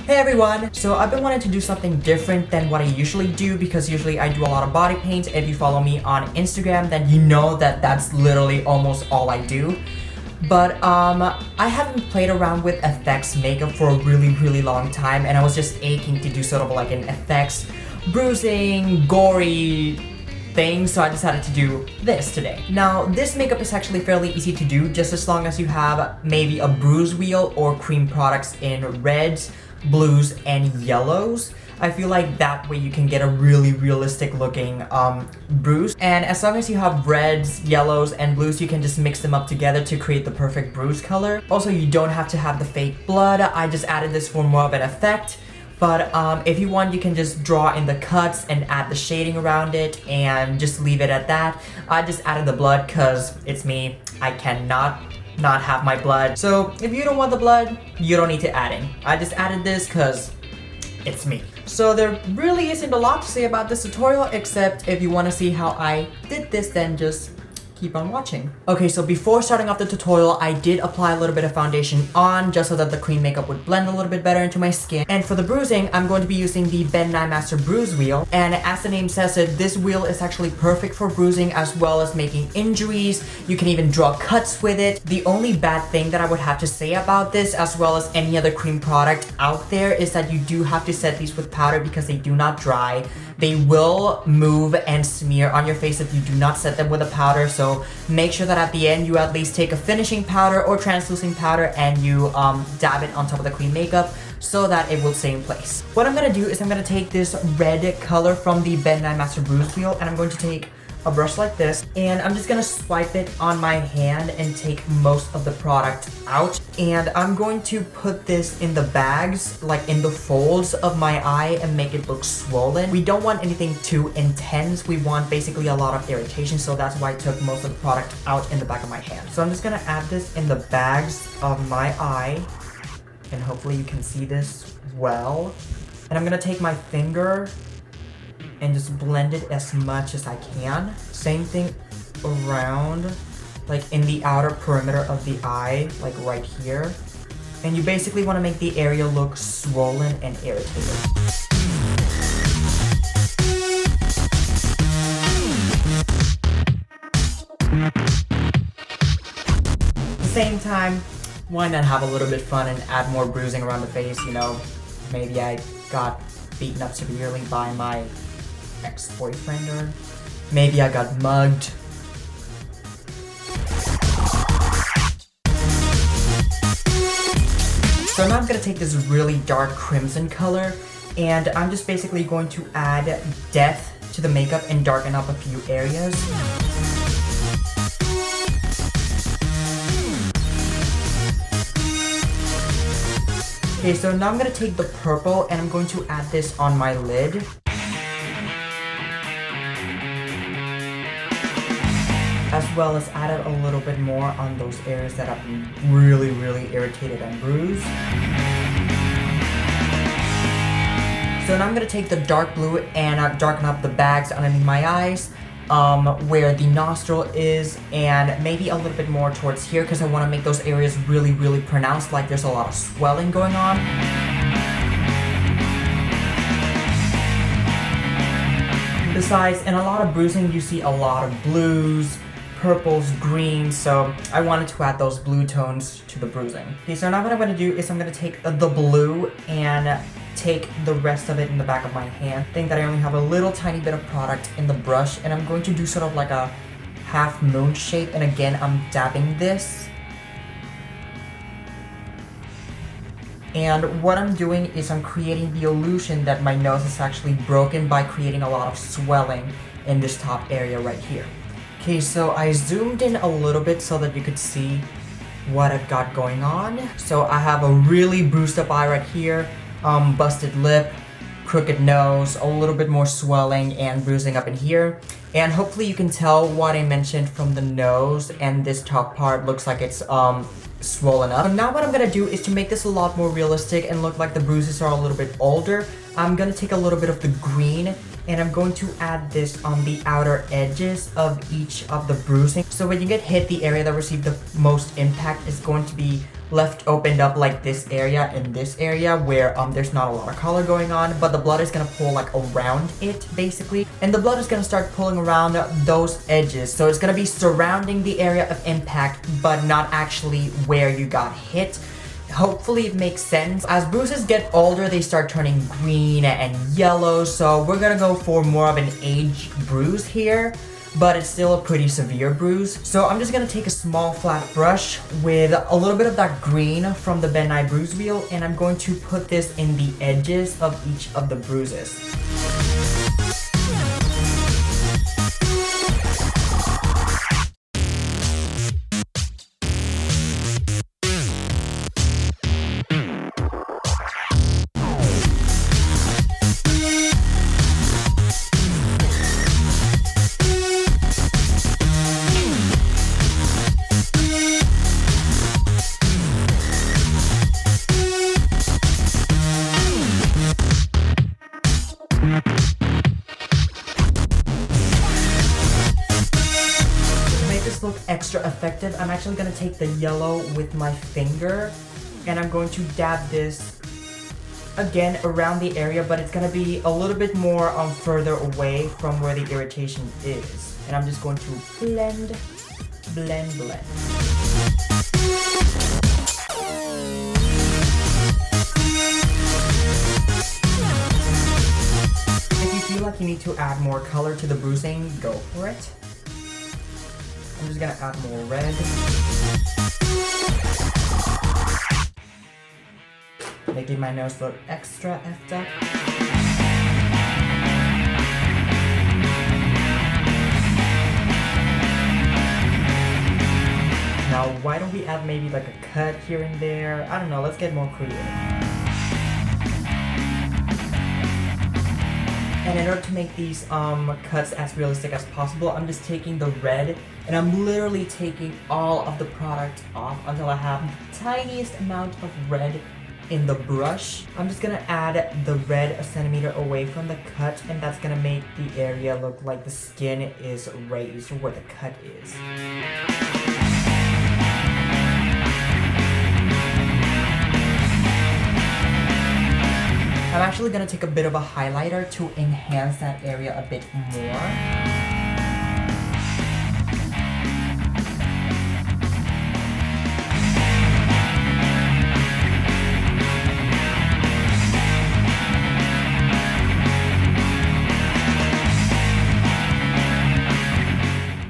Hey everyone! So I've been wanting to do something different than what I usually do because usually I do a lot of body paint. If you follow me on Instagram, then you know that that's literally almost all I do. But I haven't played around with FX makeup for a really long time, and I was just aching to do sort of like an FX bruising, gory thing, so I decided to do this today. Now, this makeup is actually fairly easy to do just as long as you have maybe a bruise wheel or cream products in reds, blues, and yellows. I feel like that way you can get a really realistic looking bruise. And as long as you have reds, yellows, and blues, you can just mix them up together to create the perfect bruise color. Also, you don't have to have the fake blood. I just added this for more of an effect. But if you want, you can just draw in the cuts and add the shading around it and just leave it at that. I just added the blood because it's me. I cannot not have my blood. So if you don't want the blood, you don't need to add it. I just added this because it's me. So there really isn't a lot to say about this tutorial, except if you want to see how I did this, then just keep on watching. Okay, so before starting off the tutorial, I did apply a little bit of foundation on just so that the cream makeup would blend a little bit better into my skin. And for the bruising, I'm going to be using the Ben 9 Master Bruise Wheel. And as the name says it, this wheel is actually perfect for bruising as well as making injuries. You can even draw cuts with it. The only bad thing that I would have to say about this, as well as any other cream product out there, is that you do have to set these with powder because they do not dry. They will move and smear on your face if you do not set them with a powder, so make sure that at the end you at least take a finishing powder or translucent powder and you dab it on top of the cream makeup so that it will stay in place. What I'm gonna do is I'm gonna take this red color from the Ben 9 Master Bruise Wheel, and I'm going to take a brush like this, and I'm just gonna swipe it on my hand and take most of the product out. And I'm going to put this in the bags, like in the folds of my eye, and make it look swollen. We don't want anything too intense. We want basically a lot of irritation, so that's why I took most of the product out in the back of my hand. So I'm just gonna add this in the bags of my eye, and hopefully you can see this well. And I'm gonna take my finger and just blend it as much as I can. Same thing around, like in the outer perimeter of the eye, like right here. And you basically want to make the area look swollen and irritated. At the same time, why not have a little bit fun and add more bruising around the face, you know? Maybe I got beaten up severely by my ex-boyfriend, or maybe I got mugged. So now I'm gonna take this really dark crimson color, and I'm just basically going to add depth to the makeup and darken up a few areas. Okay, so now I'm gonna take the purple and I'm going to add this on my lid. As well as added a little bit more on those areas that have been really irritated and bruised. So now I'm going to take the dark blue and darken up the bags underneath my eyes, where the nostril is, and maybe a little bit more towards here because I want to make those areas really pronounced, like there's a lot of swelling going on. Besides, in a lot of bruising, you see a lot of blues, purples, greens, so I wanted to add those blue tones to the bruising. Okay, so now what I'm going to do is I'm going to take the blue and take the rest of it in the back of my hand. I think that I only have a little tiny bit of product in the brush, and I'm going to do sort of like a half moon shape, and again I'm dabbing this. And what I'm doing is I'm creating the illusion that my nose is actually broken by creating a lot of swelling in this top area right here. Okay, so I zoomed in a little bit so that you could see what I've got going on. So I have a really bruised up eye right here, busted lip, crooked nose, a little bit more swelling and bruising up in here. And hopefully you can tell what I mentioned from the nose, and this top part looks like it's swollen up. So now what I'm gonna do is to make this a lot more realistic and look like the bruises are a little bit older, I'm gonna take a little bit of the green and I'm going to add this on the outer edges of each of the bruising. So when you get hit, the area that received the most impact is going to be left opened up like this area and this area where there's not a lot of color going on, but the blood is gonna pull like around it basically, and the blood is gonna start pulling around those edges. So it's gonna be surrounding the area of impact but not actually where you got hit. Hopefully it makes sense. As bruises get older, they start turning green and yellow, so we're gonna go for more of an aged bruise here, but it's still a pretty severe bruise. So I'm just gonna take a small flat brush with a little bit of that green from the Ben Nye bruise wheel, and I'm going to put this in the edges of each of the bruises. Look extra effective, I'm actually going to take the yellow with my finger and I'm going to dab this again around the area, but it's going to be a little bit more further away from where the irritation is, and I'm just going to blend. If you feel like you need to add more color to the bruising, go for it. I'm just gonna add more red. Making my nose look extra effed up. Now, why don't we add maybe like a cut here and there? I don't know, let's get more creative. And in order to make these cuts as realistic as possible, I'm just taking the red and I'm literally taking all of the product off until I have the tiniest amount of red in the brush. I'm just gonna add the red a centimeter away from the cut, and that's gonna make the area look like the skin is raised where the cut is. I'm actually gonna take a bit of a highlighter to enhance that area a bit more.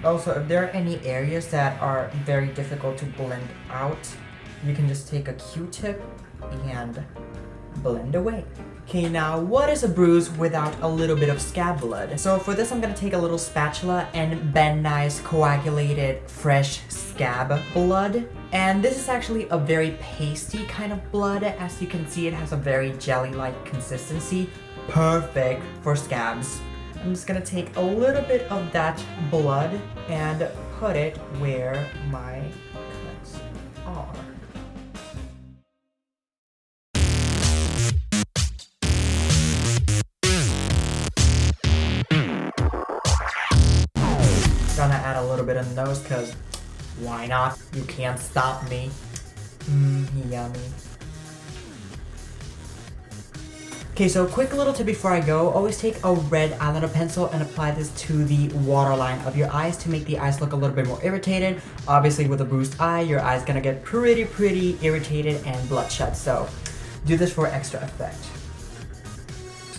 Also, if there are any areas that are very difficult to blend out, you can just take a Q-tip and blend away. Okay, now what is a bruise without a little bit of scab blood? So for this, I'm gonna take a little spatula and Ben Nye's coagulated fresh scab blood. And this is actually a very pasty kind of blood. As you can see, it has a very jelly-like consistency. Perfect for scabs. I'm just gonna take a little bit of that blood and put it where my cuts are. Gonna add a little bit of the nose, cause why not? You can't stop me. Yummy. Okay, so quick little tip before I go, always take a red eyeliner pencil and apply this to the waterline of your eyes to make the eyes look a little bit more irritated. Obviously with a bruised eye, your eye's gonna get pretty irritated and bloodshot, so do this for extra effect.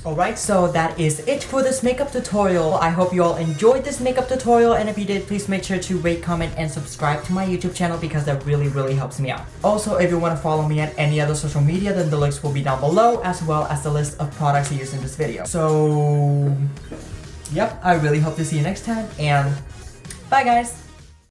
Alright, so that is it for this makeup tutorial. I hope you all enjoyed this makeup tutorial, and if you did, please make sure to rate, comment, and subscribe to my YouTube channel because that really helps me out. Also, if you want to follow me at any other social media, then the links will be down below, as well as the list of products I used in this video. So, yep, I really hope to see you next time, and bye guys!